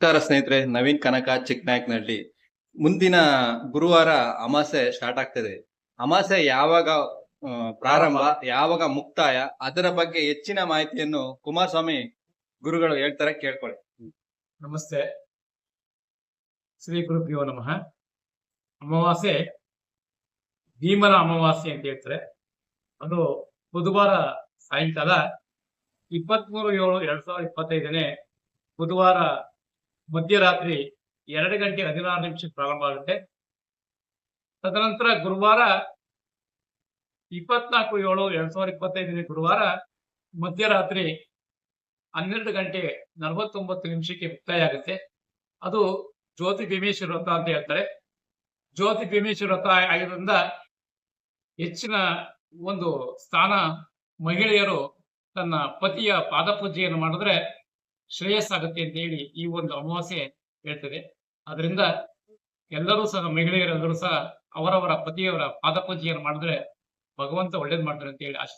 ನಮಸ್ಕಾರ ಸ್ನೇಹಿತರೆ, ನವೀನ್ ಕನಕ ಚಿಕ್ಕನಾಯಕನಹಳ್ಳಿ. ಮುಂದಿನ ಗುರುವಾರ ಅಮಾಸೆ ಸ್ಟಾರ್ಟ್ ಆಗ್ತದೆ. ಅಮಾಸೆ ಯಾವಾಗ ಪ್ರಾರಂಭ, ಯಾವಾಗ ಮುಕ್ತಾಯ, ಅದರ ಬಗ್ಗೆ ಹೆಚ್ಚಿನ ಮಾಹಿತಿಯನ್ನು ಕುಮಾರಸ್ವಾಮಿ ಗುರುಗಳು ಹೇಳ್ತಾರೆ, ಕೇಳ್ಕೊಳ್ಳಿ. ನಮಸ್ತೆ. ಶ್ರೀ ಗುರುಭ್ಯೋ ನಮಃ. ಅಮಾವಾಸ್ಯೆ ಭೀಮನ ಅಮಾವಾಸ್ಯೆ ಅಂತ ಹೇಳ್ತಾರೆ. ಅದು ಬುಧವಾರ ಸಾಯಂಕಾಲ 23/7/2025 ಬುಧವಾರ ಮಧ್ಯರಾತ್ರಿ 2:16 ಪ್ರಾರಂಭ ಆಗುತ್ತೆ. ತದನಂತರ ಗುರುವಾರ 24/7/2025 ಗುರುವಾರ ಮಧ್ಯರಾತ್ರಿ 12:49 ಮುಕ್ತಾಯ ಆಗುತ್ತೆ. ಅದು ಜ್ಯೋತಿ ಭೀಮೇಶ್ವರ ವ್ರತ ಅಂತ ಹೇಳ್ತಾರೆ. ಜ್ಯೋತಿ ಭೀಮೇಶ್ವರ ವ್ರತ ಆಗಿರೋದ್ರಿಂದ ಹೆಚ್ಚಿನ ಒಂದು ಸ್ಥಾನ ಮಹಿಳೆಯರು ತನ್ನ ಪತಿಯ ಪಾದಪೂಜೆಯನ್ನು ಮಾಡಿದ್ರೆ ಶ್ರೇಯಸ್ಸಾಗುತ್ತೆ ಅಂತ ಹೇಳಿ ಈ ಒಂದು ಅಮಾವಾಸ್ಯೆ ಹೇಳ್ತದೆ. ಅದರಿಂದ ಎಲ್ಲರೂ ಸಹ ಮಹಿಳೆಯರೆಲ್ಲರೂ ಸಹ ಅವರವರ ಪತಿಯವರ ಪಾದಪೂಜೆಯನ್ನು ಮಾಡಿದ್ರೆ ಭಗವಂತ ಒಳ್ಳೇದು ಮಾಡ್ತಾರೆ ಅಂತ ಹೇಳಿ ಆಶಿಸ್ತಾರೆ.